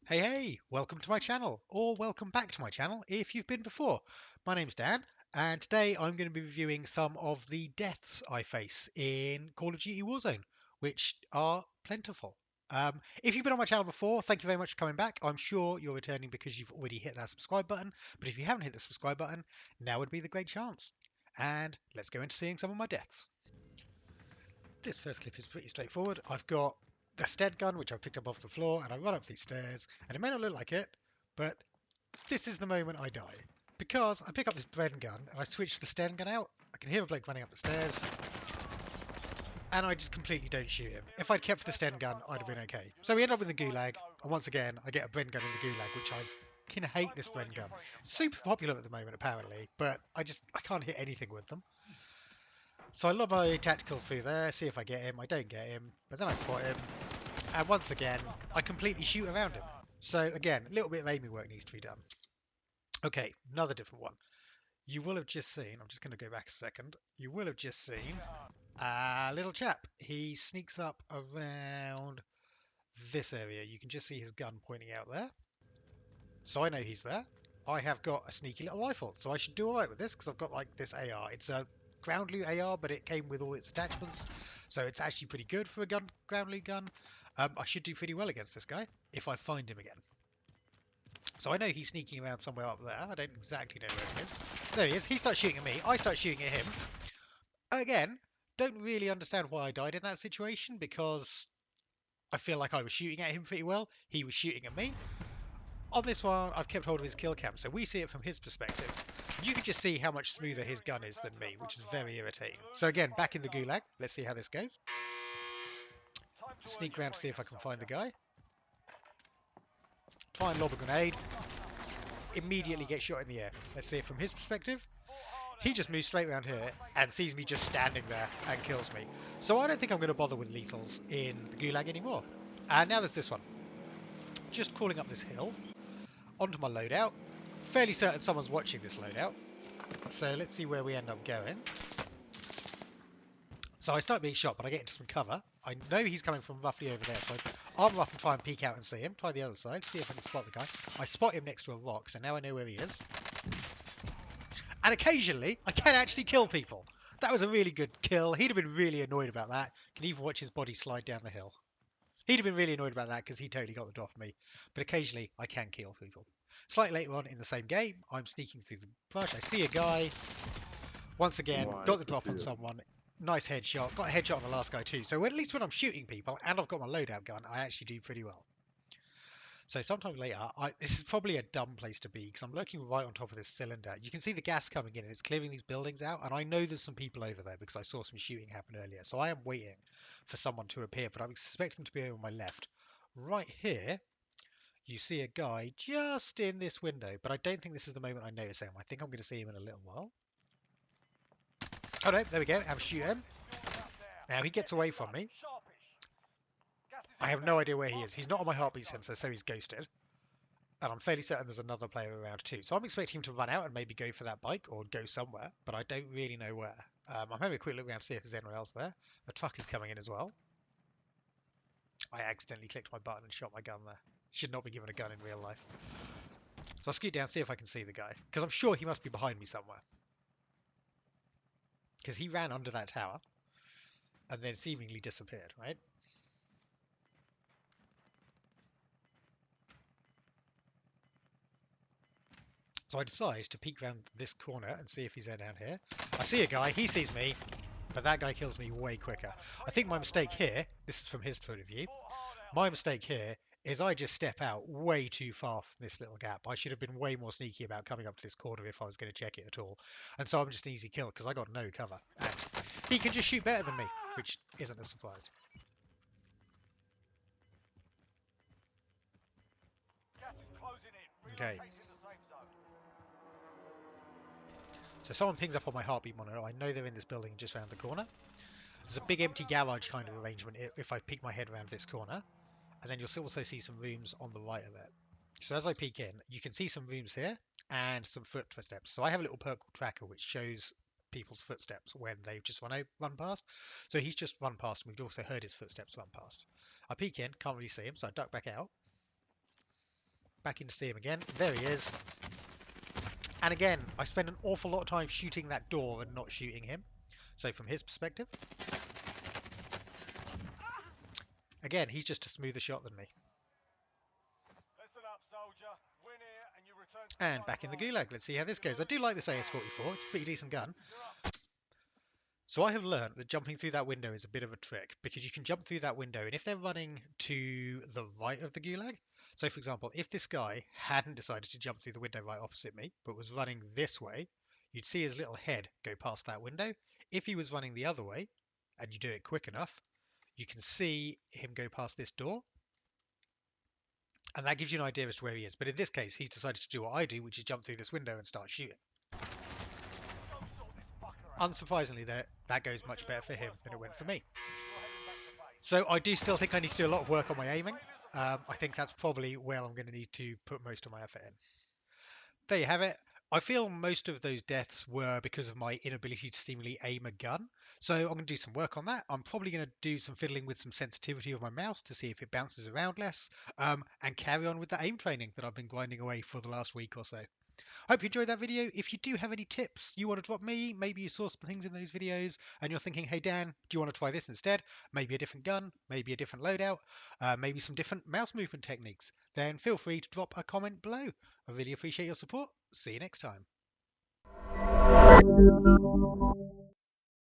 Hey, hey, welcome to my channel, or welcome back to my channel if you've been before. My name's Dan, and today I'm going to be reviewing some of the deaths I face in Call of Duty Warzone, which are plentiful. If you've been on my channel before, thank you very much for coming back. I'm sure you're returning because you've already hit that subscribe button, but if you haven't hit the subscribe button, now would be the great chance. And let's go into seeing some of my deaths. This first clip is pretty straightforward. I've got the stead gun, which I picked up off the floor, and I run up these stairs, and it may not look like it, but this is the moment I die. Because I pick up this Bren gun, and I switch the Sten gun out. I can hear a bloke running up the stairs, and I just completely don't shoot him. If I'd kept the Sten gun, I'd have been okay. So we end up in the Gulag, and once again, I get a Bren gun in the Gulag, which I can hate this Bren gun. It's super popular at the moment, apparently, but I can't hit anything with them. So I lob my tactical through there, see if I get him. I don't get him, but then I spot him, and once again, I completely shoot around him. So again, a little bit of aiming work needs to be done. Okay, another different one. You will have just seen, I'm just going to go back a second. You will have just seen a little chap. He sneaks up around this area. You can just see his gun pointing out there. So I know he's there. I have got a sneaky little rifle, so I should do alright with this because I've got like this AR. It's a ground loot AR, but it came with all its attachments, so it's actually pretty good for a ground loot gun. I should do pretty well against this guy if I find him again. So I know he's sneaking around somewhere up there. I don't exactly know where he is. There he is. He starts shooting at me. I start shooting at him. Again, don't really understand why I died in that situation because I feel like I was shooting at him pretty well. He was shooting at me. On this one, I've kept hold of his kill cam, so we see it from his perspective. You can just see how much smoother his gun is than me, which is very irritating. So again, back in the gulag. Let's see how this goes. Sneak around to see if I can find the guy. Try and lob a grenade. Immediately get shot in the air. Let's see it from his perspective. He just moves straight around here and sees me just standing there and kills me. So I don't think I'm going to bother with lethals in the gulag anymore. And now there's this one. Just crawling up this hill onto my loadout. Fairly certain someone's watching this loadout. So let's see where we end up going. So I start being shot, but I get into some cover. I know he's coming from roughly over there, so I armor up and try and peek out and see him. Try the other side, see if I can spot the guy. I spot him next to a rock, so now I know where he is. And occasionally, I can actually kill people. That was a really good kill. He'd have been really annoyed about that. Can even watch his body slide down the hill. He'd have been really annoyed about that because he totally got the drop on me. But occasionally, I can kill people. Slightly later on in the same game, I'm sneaking through the brush. I see a guy. Once again, got the drop on someone. Nice headshot. Got a headshot on the last guy too. So at least when I'm shooting people and I've got my loadout gun, I actually do pretty well. So sometime later, this is probably a dumb place to be because I'm looking right on top of this cylinder. You can see the gas coming in and it's clearing these buildings out. And I know there's some people over there because I saw some shooting happen earlier. So I am waiting for someone to appear, but I'm expecting to be over on my left. Right here, you see a guy just in this window, but I don't think this is the moment I notice him. I think I'm going to see him in a little while. Oh no, there we go. Have a shoot him. Now he gets away from me. I have no idea where he is. He's not on my heartbeat sensor, so he's ghosted. And I'm fairly certain there's another player around too. So I'm expecting him to run out and maybe go for that bike or go somewhere, but I don't really know where. I'm having a quick look around to see if there's anyone else there. The truck is coming in as well. I accidentally clicked my button and shot my gun there. Should not be given a gun in real life. So I'll scoot down, see if I can see the guy. Because I'm sure he must be behind me somewhere. Because he ran under that tower and then seemingly disappeared, right? So I decide to peek around this corner and see if he's there down here. I see a guy, he sees me, but that guy kills me way quicker. I think my mistake here, this is from his point of view, my mistake here is I just step out way too far from this little gap. I should have been way more sneaky about coming up to this corner if I was going to check it at all. And so I'm just an easy kill because I got no cover. And he can just shoot better than me, which isn't a surprise. Okay. So someone pings up on my heartbeat monitor. I know they're in this building just around the corner. There's a big empty garage kind of arrangement if I peek my head around this corner. And then you'll also see some rooms on the right of it. So as I peek in, you can see some rooms here and some footsteps. So I have a little purple tracker which shows people's footsteps when they've just run past. So he's just run past, and we've also heard his footsteps run past. I peek in, can't really see him, so I duck back out. Back in to see him again. There he is. And again, I spend an awful lot of time shooting that door and not shooting him. So from his perspective, again, he's just a smoother shot than me. And back in the gulag. Let's see how this goes. I do like this AS-44. It's a pretty decent gun. So I have learned that jumping through that window is a bit of a trick, because you can jump through that window, and if they're running to the right of the gulag, so for example, if this guy hadn't decided to jump through the window right opposite me, but was running this way, you'd see his little head go past that window. If he was running the other way, and you do it quick enough, you can see him go past this door, and that gives you an idea as to where he is. But in this case, he's decided to do what I do, which is jump through this window and start shooting. Unsurprisingly, that goes much better for him than it went for me. So I do still think I need to do a lot of work on my aiming. I think that's probably where I'm going to need to put most of my effort in. There you have it. I feel most of those deaths were because of my inability to seemingly aim a gun. So I'm going to do some work on that. I'm probably going to do some fiddling with some sensitivity of my mouse to see if it bounces around less, and carry on with the aim training that I've been grinding away for the last week or so. Hope you enjoyed that video. If you do have any tips you want to drop me, maybe you saw some things in those videos and you're thinking, hey Dan, do you want to try this instead? Maybe a different gun, maybe a different loadout, maybe some different mouse movement techniques, then feel free to drop a comment below. I really appreciate your support. See you next time.